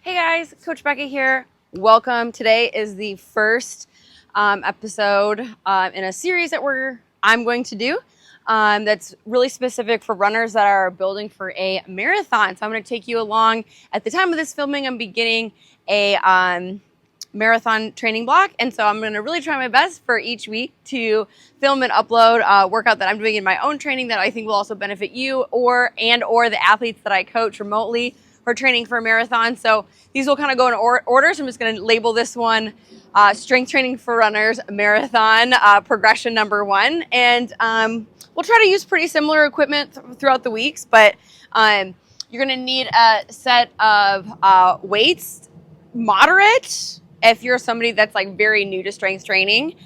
Hey guys, Coach Becca here. Welcome. Today is the first episode in a series that I'm going to do that's really specific for runners that are building for a marathon. So I'm going to take you along. At the time of this filming, I'm beginning a marathon training block, and so I'm going to really try my best for each week to film and upload a workout that I'm doing in my own training that I think will also benefit you or the athletes that I coach remotely for training for a marathon. So these will kind of go in order. So I'm just going to label this one strength training for runners marathon progression number 1, and we'll try to use pretty similar equipment throughout the weeks, but you're going to need a set of weights, moderate. If you're somebody that's like very new to strength training,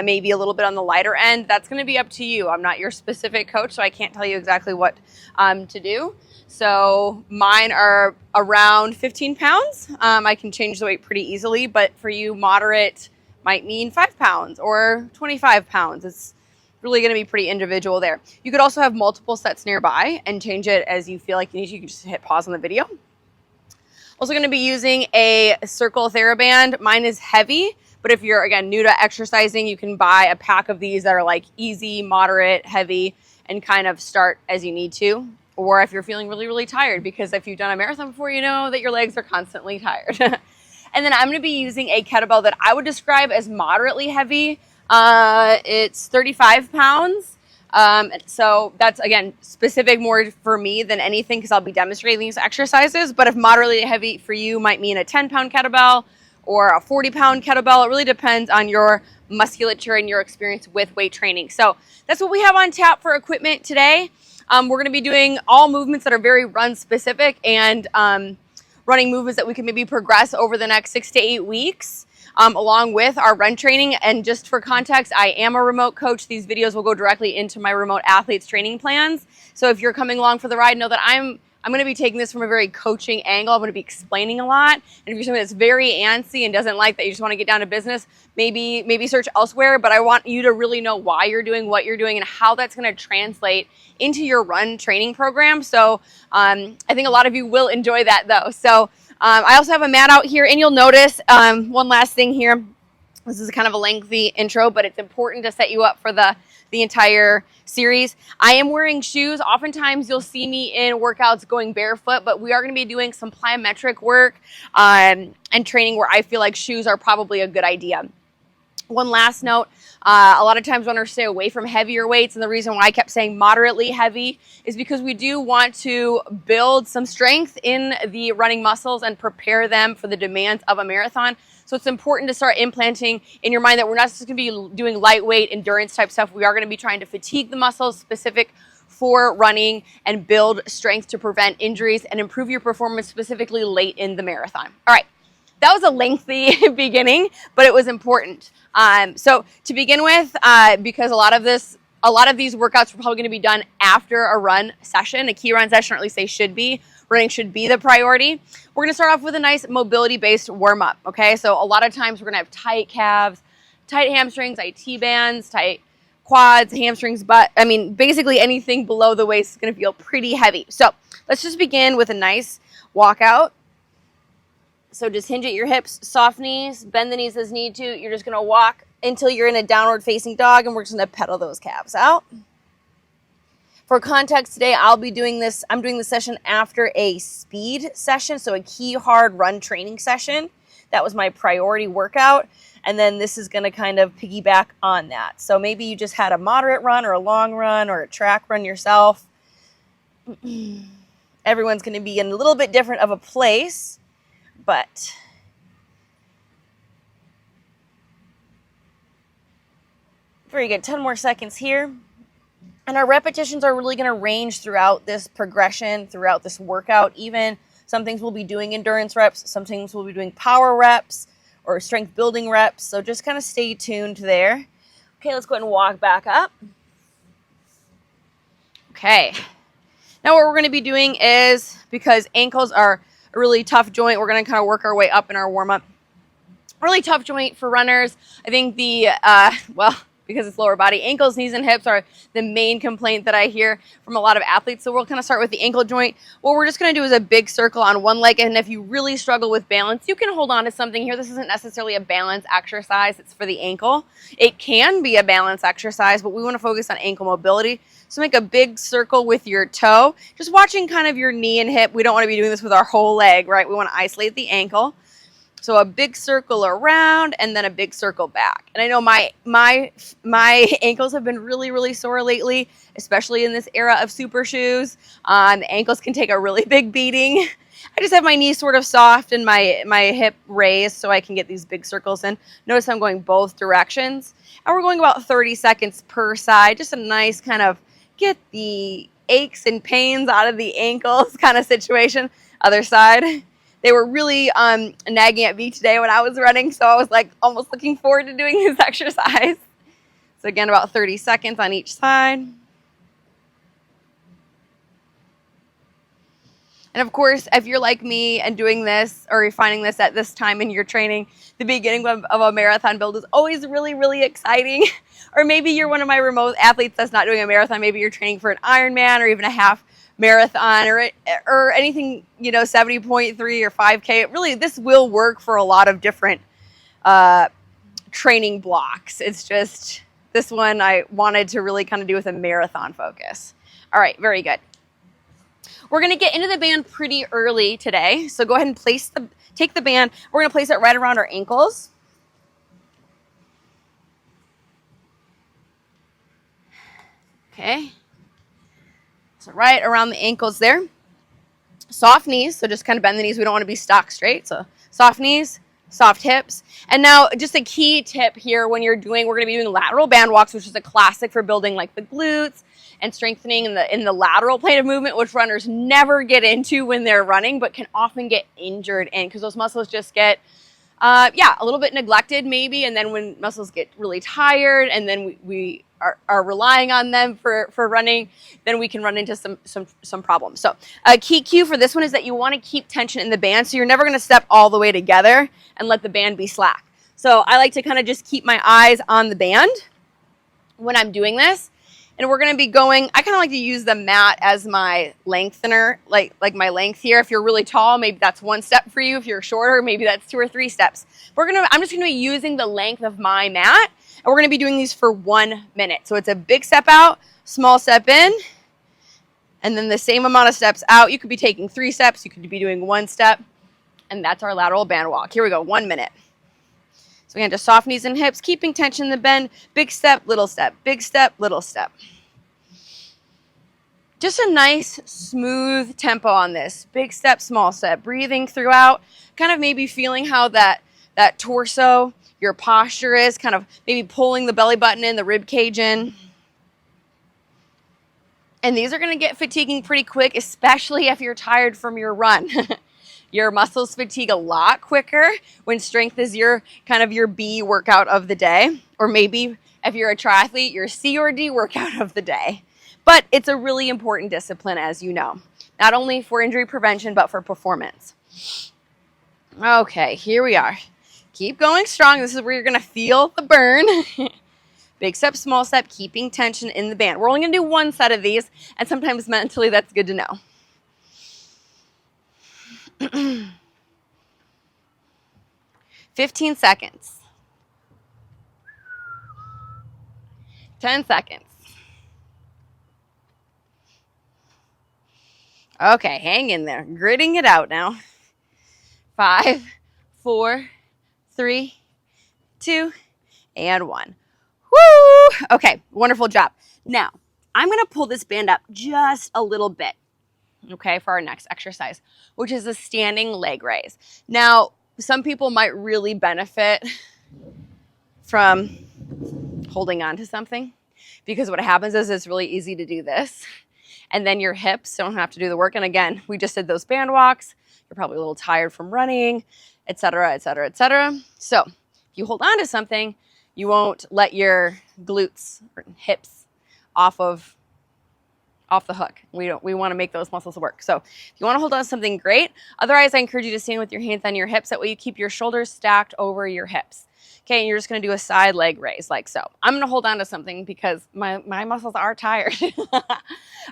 maybe a little bit on the lighter end, that's going to be up to you. I'm not your specific coach, so I can't tell you exactly what to do. So mine are around 15 pounds. I can change the weight pretty easily, but for you, moderate might mean 5 pounds or 25 pounds. It's really going to be pretty individual there. You could also have multiple sets nearby and change it as you feel like you need to. You can just hit pause on the video. Also going to be using a circle TheraBand. Mine is heavy, but if you're, again, new to exercising, you can buy a pack of these that are like easy, moderate, heavy, and kind of start as you need to. Or if you're feeling really, really tired, because if you've done a marathon before, you know that your legs are constantly tired. And then I'm going to be using a kettlebell that I would describe as moderately heavy. It's 35 pounds. So that's, again, specific more for me than anything because I'll be demonstrating these exercises. But if moderately heavy for you might mean a 10-pound kettlebell or a 40-pound kettlebell, it really depends on your musculature and your experience with weight training. So that's what we have on tap for equipment today. We're going to be doing all movements that are very run specific and running movements that we can maybe progress over the next 6 to 8 weeks. Along with our run training. And just for context, I am a remote coach. These videos will go directly into my remote athletes training plans. So if you're coming along for the ride, know that I'm going to be taking this from a very coaching angle. I'm going to be explaining a lot. And if you're somebody that's very antsy and doesn't like that, you just want to get down to business, maybe search elsewhere. But I want you to really know why you're doing what you're doing and how that's going to translate into your run training program. So I think a lot of you will enjoy that though. So I also have a mat out here, and you'll notice one last thing here. This is kind of a lengthy intro, but it's important to set you up for the entire series. I am wearing shoes. Oftentimes you'll see me in workouts going barefoot, but we are going to be doing some plyometric work and training where I feel like shoes are probably a good idea. One last note, a lot of times runners stay away from heavier weights, and the reason why I kept saying moderately heavy is because we do want to build some strength in the running muscles and prepare them for the demands of a marathon. So it's important to start implanting in your mind that we're not just going to be doing lightweight endurance type stuff. We are going to be trying to fatigue the muscles specific for running and build strength to prevent injuries and improve your performance specifically late in the marathon. All right. That was a lengthy beginning, but it was important. So to begin with, because a lot of these workouts are probably going to be done after a run session, a key run session, or at least they should be. Running should be the priority. We're going to start off with a nice mobility-based warm-up, okay? So a lot of times we're going to have tight calves, tight hamstrings, IT bands, tight quads, hamstrings, butt. I mean, basically anything below the waist is going to feel pretty heavy. So let's just begin with a nice walkout. So just hinge at your hips, soft knees, bend the knees as need to. You're just going to walk until you're in a downward facing dog, and we're just going to pedal those calves out. For context today, I'm doing this session after a speed session, so a key hard run training session. That was my priority workout, and then this is going to kind of piggyback on that. So maybe you just had a moderate run or a long run or a track run yourself. Everyone's going to be in a little bit different of a place. But very good. 10 more seconds here. And our repetitions are really going to range throughout this progression, throughout this workout. Even some things we'll be doing endurance reps. Some things we'll be doing power reps or strength building reps. So just kind of stay tuned there. Okay, let's go ahead and walk back up. Okay. Now what we're going to be doing is, because ankles are a really tough joint, we're going to kind of work our way up in our warm-up. Really tough joint for runners. I think because it's lower body. Ankles, knees, and hips are the main complaint that I hear from a lot of athletes. So we'll kind of start with the ankle joint. What we're just going to do is a big circle on one leg. And if you really struggle with balance, you can hold on to something here. This isn't necessarily a balance exercise. It's for the ankle. It can be a balance exercise, but we want to focus on ankle mobility. So make a big circle with your toe, just watching kind of your knee and hip. We don't want to be doing this with our whole leg, right? We want to isolate the ankle. So a big circle around and then a big circle back. And I know my ankles have been really, really sore lately, especially in this era of super shoes. The ankles can take a really big beating. I just have my knee sort of soft and my hip raised so I can get these big circles in. Notice I'm going both directions. And we're going about 30 seconds per side. Just a nice kind of get the aches and pains out of the ankles kind of situation. Other side. They were really nagging at me today when I was running, so I was like almost looking forward to doing this exercise. So again, about 30 seconds on each side. And of course, if you're like me and doing this or you're finding this at this time in your training, the beginning of a marathon build is always really, really exciting. Or maybe you're one of my remote athletes that's not doing a marathon. Maybe you're training for an Ironman or even a half marathon or anything, 70.3 or 5K. Really, this will work for a lot of different training blocks. It's just this one I wanted to really kind of do with a marathon focus. All right, very good. We're going to get into the band pretty early today. So go ahead and take the band. We're going to place it right around our ankles. Okay. So right around the ankles there. Soft knees, so just kind of bend the knees. We don't want to be stock straight. So soft knees, soft hips. And now just a key tip here when we're going to be doing lateral band walks, which is a classic for building like the glutes and strengthening in the lateral plane of movement, which runners never get into when they're running, but can often get injured in because those muscles just get a little bit neglected maybe. And then when muscles get really tired and then we are relying on them for running, then we can run into some problems. So a key cue for this one is that you want to keep tension in the band. So you're never going to step all the way together and let the band be slack. So I like to kind of just keep my eyes on the band when I'm doing this. And we're going to be going, I kind of like to use the mat as my lengthener, like my length here. If you're really tall, maybe that's one step for you. If you're shorter, maybe that's 2 or 3 steps. I'm just going to be using the length of my mat. And we're going to be doing these for 1 minute. So it's a big step out, small step in, and then the same amount of steps out. You could be taking 3 steps. You could be doing 1 step. And that's our lateral band walk. Here we go, 1 minute. So again, just soft knees and hips, keeping tension in the bend. Big step, little step, big step, little step. Just a nice, smooth tempo on this. Big step, small step. Breathing throughout, kind of maybe feeling how that torso, your posture is, kind of maybe pulling the belly button in, the rib cage in. And these are going to get fatiguing pretty quick, especially if you're tired from your run. Your muscles fatigue a lot quicker when strength is your B workout of the day. Or maybe if you're a triathlete, your C or D workout of the day. But it's a really important discipline, as you know. Not only for injury prevention, but for performance. Okay, here we are. Keep going strong. This is where you're going to feel the burn. Big step, small step, keeping tension in the band. We're only going to do 1 set of these, and sometimes mentally that's good to know. 15 seconds. 10 seconds. Okay, hang in there. Gritting it out now. 5, 4, 3, 2, and 1. Woo! Okay, wonderful job. Now, I'm going to pull this band up just a little bit, okay, for our next exercise, which is a standing leg raise. Now, some people might really benefit from holding on to something because what happens is it's really easy to do this. And then your hips don't have to do the work. And again, we just did those band walks. You're probably a little tired from running, et cetera, et cetera, et cetera. So if you hold on to something, you won't let your glutes or hips off of off the hook. We want to make those muscles work. So if you want to hold on to something, great. Otherwise, I encourage you to stand with your hands on your hips. That way you keep your shoulders stacked over your hips. Okay, and you're just going to do a side leg raise like so. I'm going to hold on to something because my muscles are tired. All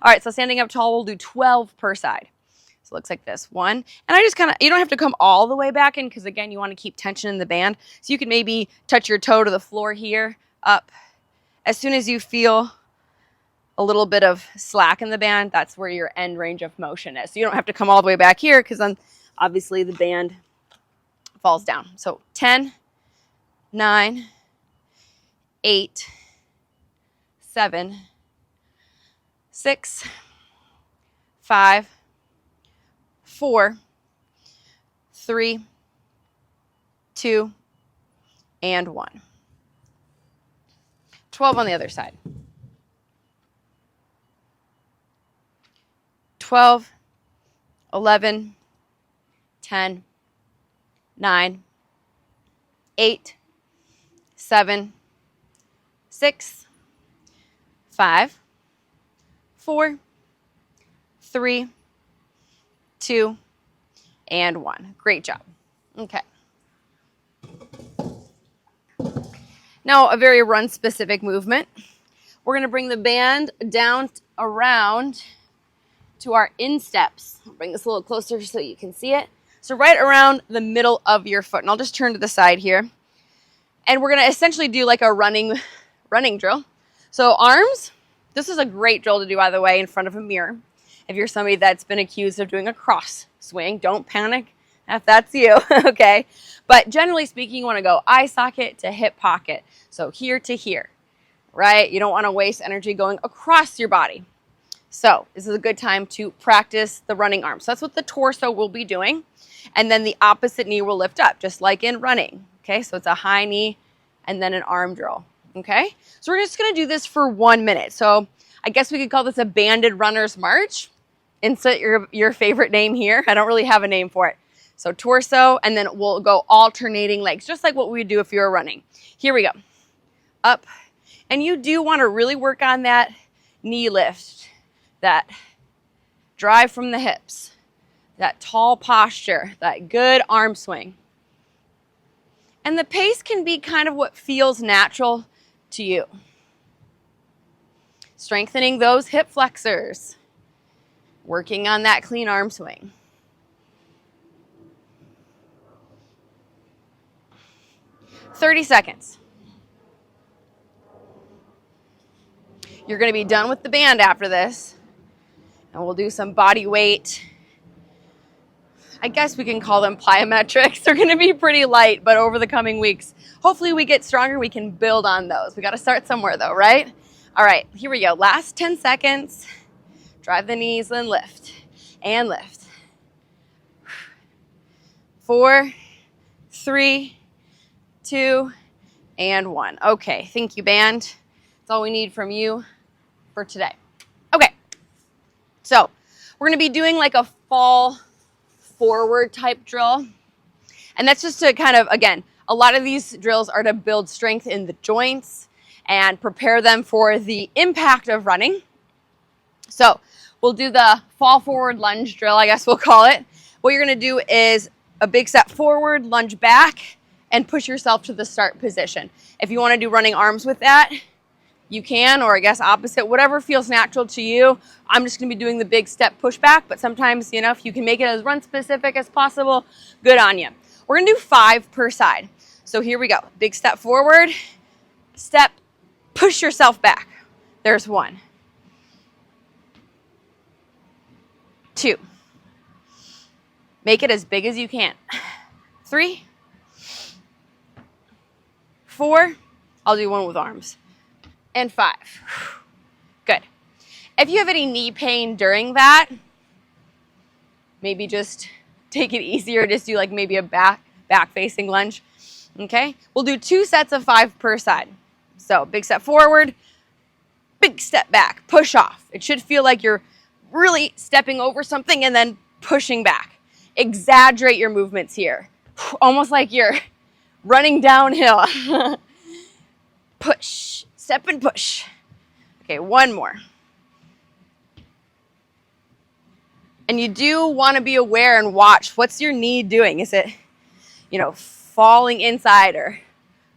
right, so standing up tall, we'll do 12 per side. So it looks like this. 1, and I just kind of, you don't have to come all the way back in because, again, you want to keep tension in the band. So you can maybe touch your toe to the floor here, up. As soon as you feel a little bit of slack in the band, that's where your end range of motion is. So you don't have to come all the way back here because then obviously the band falls down. So 10, 9, 8, 7, 6, 5, 4, 3, 2, and 1. 12 on the other side. 12, 11, 10, 9, 8, 7, 6, 5, 4, 3, 2, and 1. Great job. Okay. Now, a very run-specific movement. We're going to bring the band down around to our insteps. I'll bring this a little closer so you can see it. So right around the middle of your foot. And I'll just turn to the side here. And we're going to essentially do like a running drill. So arms, this is a great drill to do, by the way, in front of a mirror. If you're somebody that's been accused of doing a cross swing, don't panic if that's you, okay? But generally speaking, you want to go eye socket to hip pocket. So here to here, right? You don't want to waste energy going across your body. So this is a good time to practice the running arm. So that's what the torso will be doing. And then the opposite knee will lift up, just like in running. Okay, so it's a high knee and then an arm drill. Okay, so we're just going to do this for 1 minute. So I guess we could call this a banded runner's march. Insert your favorite name here. I don't really have a name for it. So torso, and then we'll go alternating legs, just like what we would do if you were running. Here we go. Up. And you do want to really work on that knee lift, that drive from the hips, that tall posture, that good arm swing. And the pace can be kind of what feels natural to you. Strengthening those hip flexors. Working on that clean arm swing. "30 seconds. You're going to be done with the band after this. And we'll do some body weight. I guess we can call them plyometrics. They're going to be pretty light, but over the coming weeks, hopefully we get stronger. We can build on those. We got to start somewhere though, right? All right, here we go. Last 10 seconds. Drive the knees, then lift and lift. 4, 3, 2, and 1. Okay, thank you, band. That's all we need from you for today. Okay, so we're going to be doing like a fall forward type drill. And that's just to kind of, again, a lot of these drills are to build strength in the joints and prepare them for the impact of running. So we'll do the fall forward lunge drill, I guess we'll call it. What you're going to do is a big step forward, lunge back, and push yourself to the start position. If you want to do running arms with that, you can, or I guess opposite, whatever feels natural to you. I'm just going to be doing the big step push back, but sometimes, you know, if you can make it as run specific as possible, good on you. We're going to do 5 per side. So here we go. Big step forward, step, push yourself back. There's 1. 2. Make it as big as you can. 3. 4. I'll do 1 with arms. And 5. Good. If you have any knee pain during that, maybe just take it easier. Just do like maybe a back facing lunge. Okay. We'll do 2 sets of 5 per side. So big step forward, big step back, push off. It should feel like you're really stepping over something and then pushing back. Exaggerate your movements here. Almost like you're running downhill. Push, step and push. Okay, 1 more. And you do want to be aware and watch, what's your knee doing? Is it, falling inside or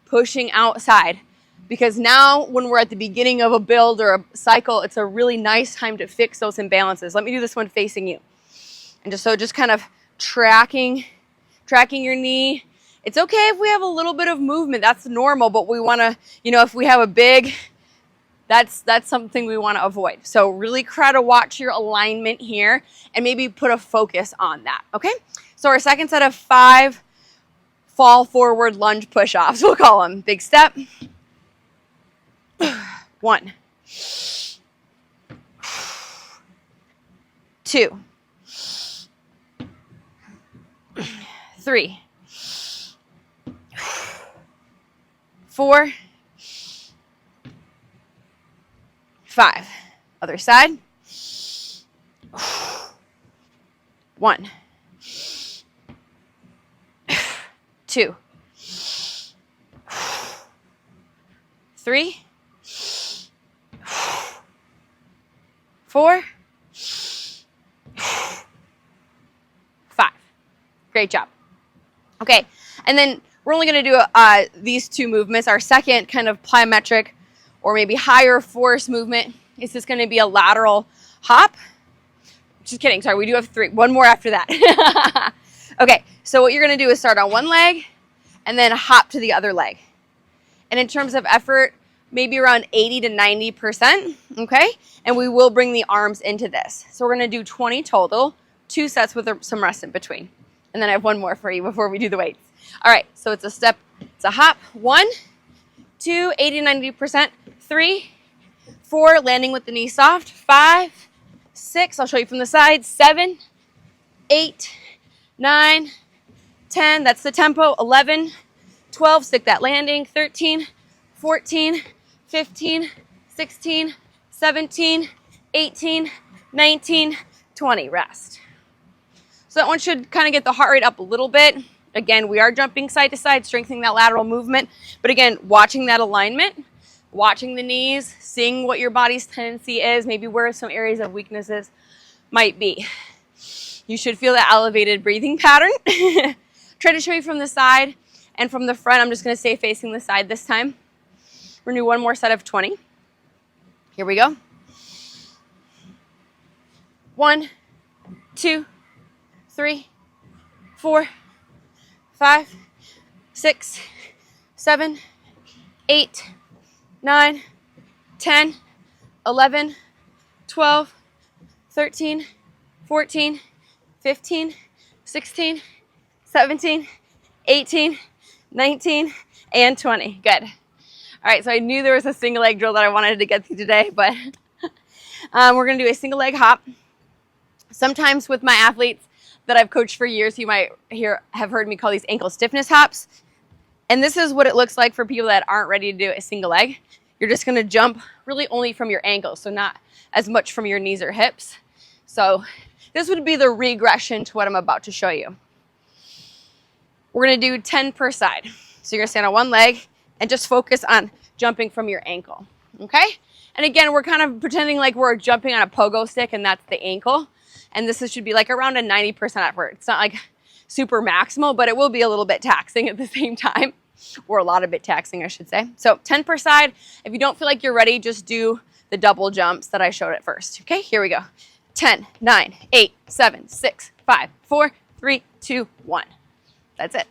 pushing outside? Because now when we're at the beginning of a build or a cycle, it's a really nice time to fix those imbalances. Let me do this one facing you. And just kind of tracking your knee. It's okay if we have a little bit of movement. That's normal, but we want to, if we have a big, that's something we want to avoid. So really try to watch your alignment here and maybe put a focus on that, okay? So our second set of 5 fall forward lunge push-offs, we'll call them. Big step. 1, 2, 3, 4, 5. Other side. 1, 2, 3, 4, 5. Great job. Okay, and then we're only going to do these 2 movements. Our second kind of plyometric or maybe higher force movement is just going to be a lateral hop. Just kidding, sorry, we do have 3. One more after that. Okay, so what you're going to do is start on one leg and then hop to the other leg. And in terms of effort, maybe around 80 to 90%, okay? And we will bring the arms into this. So we're going to do 20 total, 2 sets with some rest in between. And then I have one more for you before we do the weights. All right, so it's a step, it's a hop. 1, 2, 80 to 90%. 3, 4, landing with the knee soft. 5, 6, I'll show you from the side. 7, 8, 9, 10, that's the tempo. 11, 12, stick that landing. 13, 14, 15, 16, 17, 18, 19, 20, rest. So that one should kind of get the heart rate up a little bit. Again, we are jumping side to side, strengthening that lateral movement. But again, watching that alignment, watching the knees, seeing what your body's tendency is, maybe where some areas of weaknesses might be. You should feel that elevated breathing pattern. Try to show you from the side and from the front. I'm just going to stay facing the side this time. We're going to do one more set of 20. Here we go. 1, 2, 3, 4, 5, 6, 7, 8, 9, 10, 11, 12, 13, 14, 15, 16, 17, 18, 19, and 20. Good. All right, so I knew there was a single leg drill that I wanted to get through today, but we're going to do a single leg hop. Sometimes with my athletes that I've coached for years, you might have heard me call these ankle stiffness hops. And this is what it looks like for people that aren't ready to do a single leg. You're just going to jump really only from your ankles, so not as much from your knees or hips. So this would be the regression to what I'm about to show you. We're going to do 10 per side. So you're going to stand on one leg and just focus on jumping from your ankle, okay? And again, we're kind of pretending like we're jumping on a pogo stick and that's the ankle. And this should be like around a 90% effort. It's not like super maximal, but it will be a little bit taxing at the same time, or a lot of bit taxing, I should say. So 10 per side. If you don't feel like you're ready, just do the double jumps that I showed at first. Okay, here we go. 10, 9, 8, 7, 6, 5, 4, 3, 2, 1. That's it.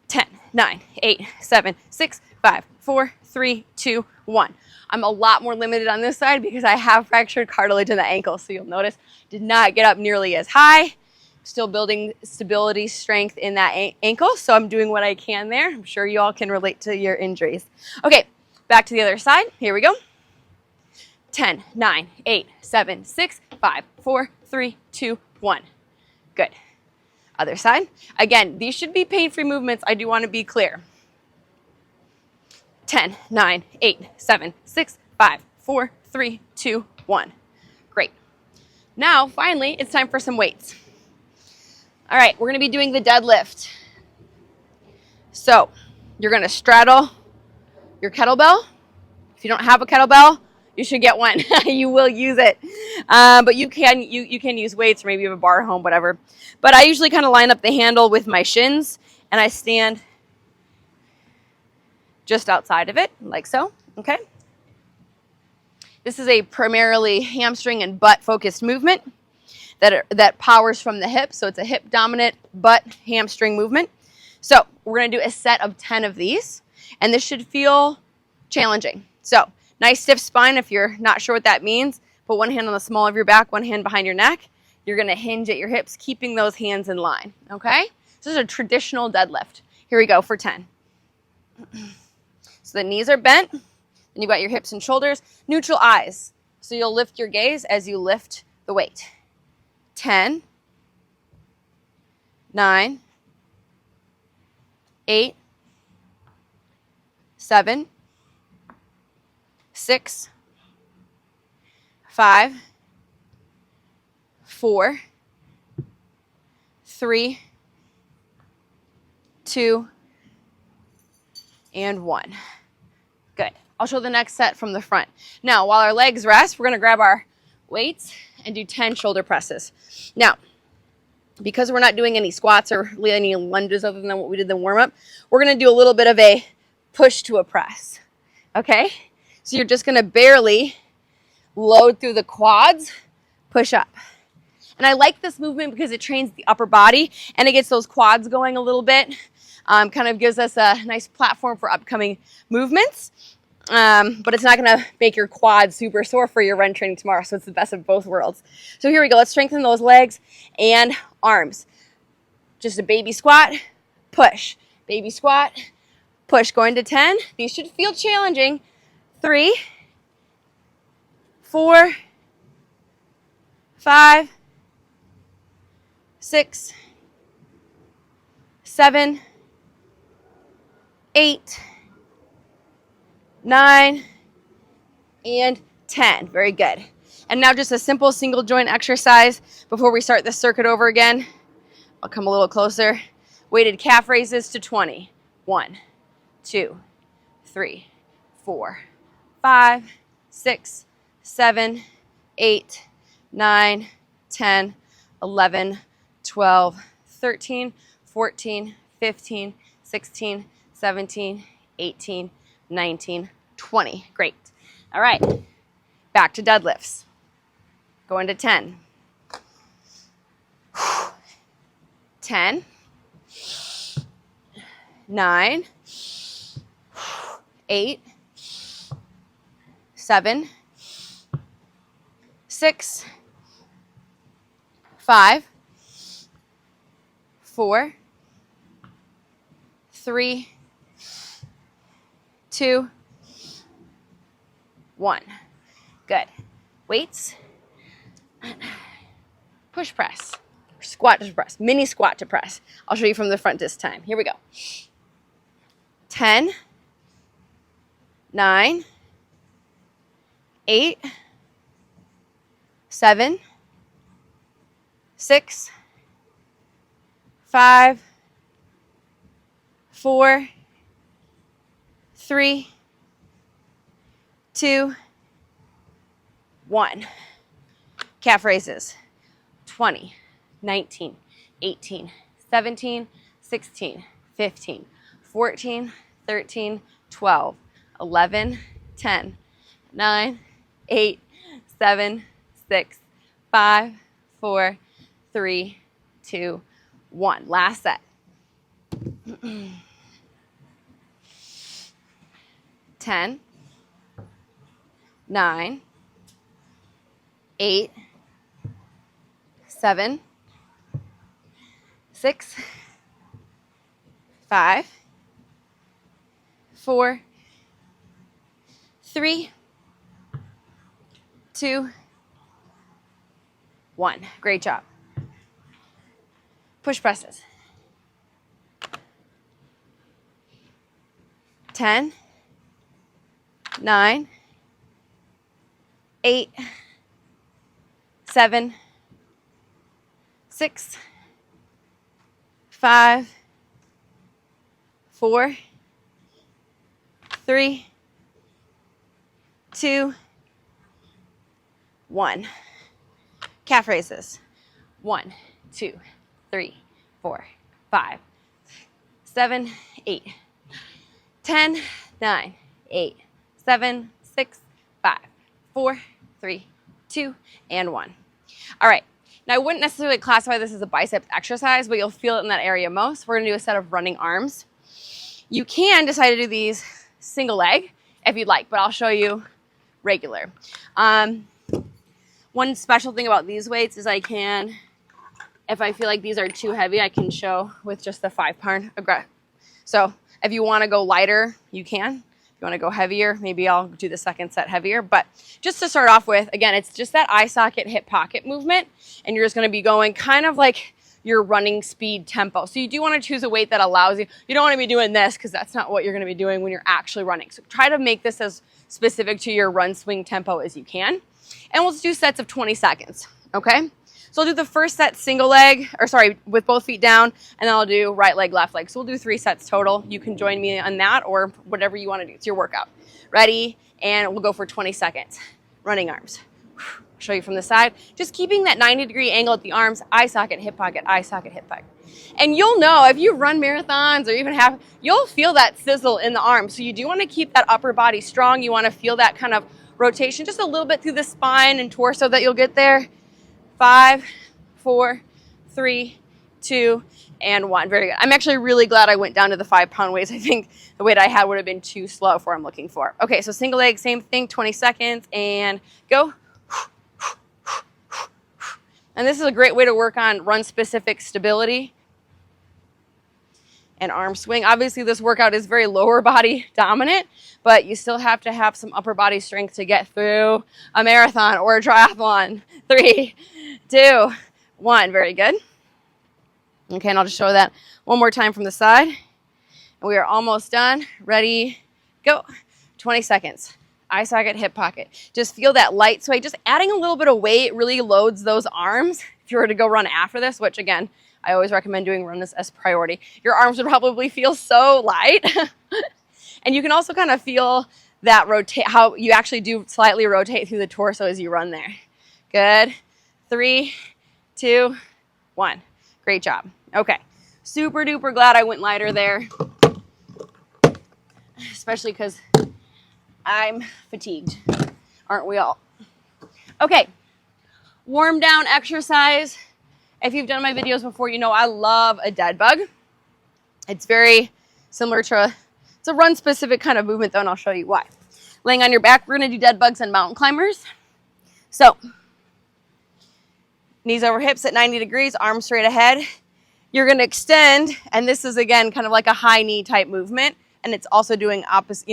10, 9, 8, 7, 6, 5, 4, 3, 2, 1. I'm a lot more limited on this side because I have fractured cartilage in the ankle. So you'll notice did not get up nearly as high. Still building stability, strength in that ankle. So I'm doing what I can there. I'm sure you all can relate to your injuries. Okay, back to the other side. Here we go. 10, 9, 8, 7, 6, 5, 4, 3, 2, 1. Good. Other side. Again, these should be pain-free movements. I do want to be clear. 10, 9, 8, 7, 6, 5, 4, 3, 2, 1. Great. Now, finally, it's time for some weights. All right, we're going to be doing the deadlift. So you're going to straddle your kettlebell. If you don't have a kettlebell, You should get one. You will use it. But you can use weights, or maybe you have a bar at home, whatever. But I usually kind of line up the handle with my shins, and I stand just outside of it, like so, okay? This is a primarily hamstring and butt focused movement that powers from the hip. So it's a hip dominant butt hamstring movement. So we're going to do a set of 10 of these, and this should feel challenging. So nice stiff spine. If you're not sure what that means, put one hand on the small of your back, one hand behind your neck. You're going to hinge at your hips, keeping those hands in line, okay? This is a traditional deadlift. Here we go for 10. So the knees are bent, then you've got your hips and shoulders, neutral eyes. So you'll lift your gaze as you lift the weight. 10, 9, 8, 7, 6, 5, 4, 3, 2, and 1. Good. I'll show the next set from the front. Now, while our legs rest, we're going to grab our weights and do 10 shoulder presses. Now, because we're not doing any squats or any lunges other than what we did in the warm-up, we're going to do a little bit of a push to a press, okay? So you're just going to barely load through the quads, push up. And I like this movement because it trains the upper body and it gets those quads going a little bit. Kind of gives us a nice platform for upcoming movements. But it's not going to make your quads super sore for your run training tomorrow. So it's the best of both worlds. So here we go. Let's strengthen those legs and arms. Just a baby squat, push. Baby squat, push. Going to 10. These should feel challenging. 3, 4, 5, 6, 7, 8, 9, and 10. Very good. And now just a simple single joint exercise before we start the circuit over again. I'll come a little closer. Weighted calf raises to 20. 1, 2, 3, 4, 5, 6, 7, 8, 9, 10, 11, 12, 13, 14, 15, 16, 17, 18, 19, 20. Great. All right. Back to deadlifts. Going to 10. 10. 9. 8. 7. 6. 5. 4. 3. 2. 1. Good. Weights. Push press. Squat to press. Mini squat to press. I'll show you from the front this time. Here we go. 10. 9. 8. 7. 6. 5. 4. 3, 2, 1. Calf raises. 20, 19, 18, 17, 16, 15, 14, 13, 12, 11, 10, 9, 8, 7, 6, 5, 4, 3, 2, 1. Last set. 10, 9, 8, 7, 6, 5, 4, 3, 2, 1. Great job. Push presses. 10, 9, 8, 7, 6, 5, 4, 3, 2, 1. Calf raises. 1, 2, 3, 4, 5, 7, 8, 10, 9, 8, 7, 6, 5, 4, 3, 2, and 1. All right. Now, I wouldn't necessarily classify this as a biceps exercise, but you'll feel it in that area most. We're going to do a set of running arms. You can decide to do these single leg if you'd like, but I'll show you regular. One special thing about these weights is I can, if I feel like these are too heavy, I can show with just the 5-pound. So if you want to go lighter, you can. If you want to go heavier, maybe I'll do the second set heavier. But just to start off with, again, it's just that eye socket, hip pocket movement. And you're just going to be going kind of like your running speed tempo. So you do want to choose a weight that allows you, you don't want to be doing this because that's not what you're going to be doing when you're actually running. So try to make this as specific to your run swing tempo as you can. And we'll just do sets of 20 seconds, okay? So I'll do the first set with both feet down, and then I'll do right leg, left leg. So we'll do 3 sets total. You can join me on that or whatever you want to do. It's your workout. Ready? And we'll go for 20 seconds. Running arms. Show you from the side. Just keeping that 90-degree angle at the arms, eye socket, hip pocket, eye socket, hip pocket. And you'll know if you run marathons or even you'll feel that sizzle in the arms. So you do want to keep that upper body strong. You want to feel that kind of rotation just a little bit through the spine and torso that you'll get there. 5, 4, 3, 2, and 1. Very good. I'm actually really glad I went down to the 5-pound weights. I think the weight I had would have been too slow for what I'm looking for. Okay, so single leg, same thing, 20 seconds, and go. And this is a great way to work on run-specific stability and arm swing. Obviously, this workout is very lower body dominant, but you still have to have some upper body strength to get through a marathon or a triathlon. 3, 2, 1. Very good. Okay, and I'll just show that one more time from the side. And we are almost done. Ready, go. 20 seconds. Eye socket, hip pocket. Just feel that light sway. Just adding a little bit of weight really loads those arms. If you were to go run after this, which again, I always recommend run this as priority. Your arms would probably feel so light. And you can also kind of feel that how you actually do slightly rotate through the torso as you run there. Good. 3, 2, 1. Great job. Okay. Super duper glad I went lighter there. Especially because I'm fatigued. Aren't we all? Okay. Warm down exercise. If you've done my videos before, you know I love a dead bug. It's very similar to, it's a run specific kind of movement though, and I'll show you why. Laying on your back, we're going to do dead bugs and mountain climbers. So, knees over hips at 90 degrees, arms straight ahead. You're going to extend, and this is again kind of like a high knee type movement, and it's also doing opposite,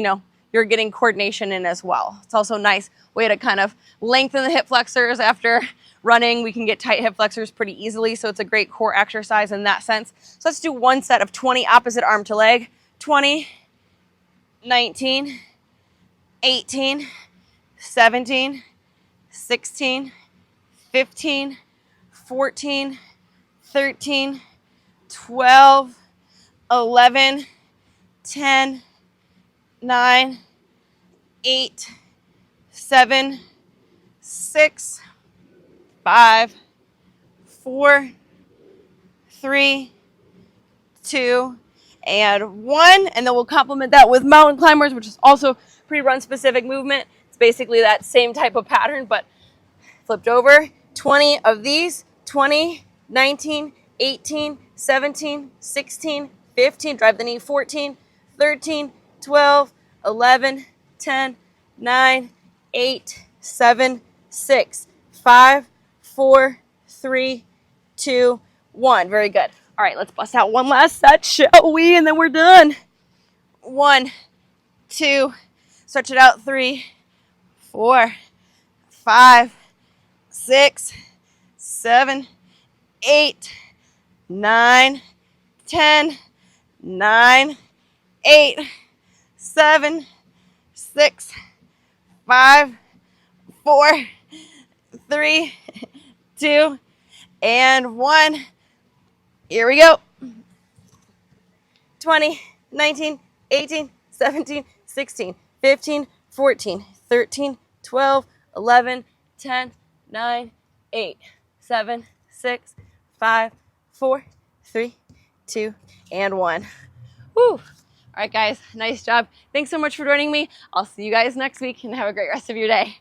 you're getting coordination in as well. It's also a nice way to kind of lengthen the hip flexors after running. We can get tight hip flexors pretty easily, so it's a great core exercise in that sense. So let's do one set of 20 opposite arm to leg. 20, 19, 18, 17, 16, 15, 14, 13, 12, 11, 10, 9, 8, 7, 6, 5, 4, 3, 2, and 1. And then we'll complement that with mountain climbers, which is also pretty run specific movement. It's basically that same type of pattern, but flipped over. 20 of these. 20, 19, 18, 17, 16, 15. Drive the knee. 14, 13, 12, 11, 10, 9, 8, 7, 6, 5, 4, 3, 2, 1. Very good. All right, let's bust out one last set, shall we? And then we're done. 1, 2, stretch it out. 3, 4, 5, 6, 7, 8, 9, 10, 9, 8, 7, 6, 5, 4, 3, 2, and 1. Here we go. 20, 19, 18, 17, 16, 15, 14, 13, 12, 11, 10, 9, 8, 7, 6, 5, 4, 3, 2, and 1. Woo! All right, guys, nice job. Thanks so much for joining me. I'll see you guys next week and have a great rest of your day.